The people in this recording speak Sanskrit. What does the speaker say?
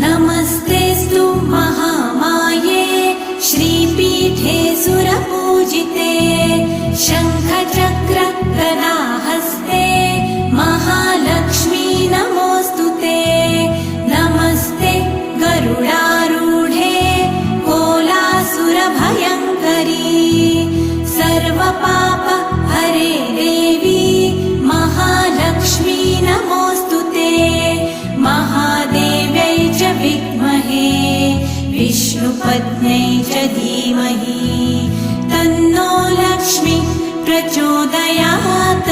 नमस्तेऽस्तु महामाये श्रीपीठे सुरपूजिते शङ्खचक्र गदाहस्ते महालक्ष्मी नमोऽस्तुते। नमस्ते गरुडारूढे कोलासुरभयङ्करी सर्वपाप हरे देवी महालक्ष्मी नमोऽस्तुते। महादेव्यै च विद्महे विष्णुपत्न्यै च धीमहि तन्नो लक्ष्मी प्रचोदयात्।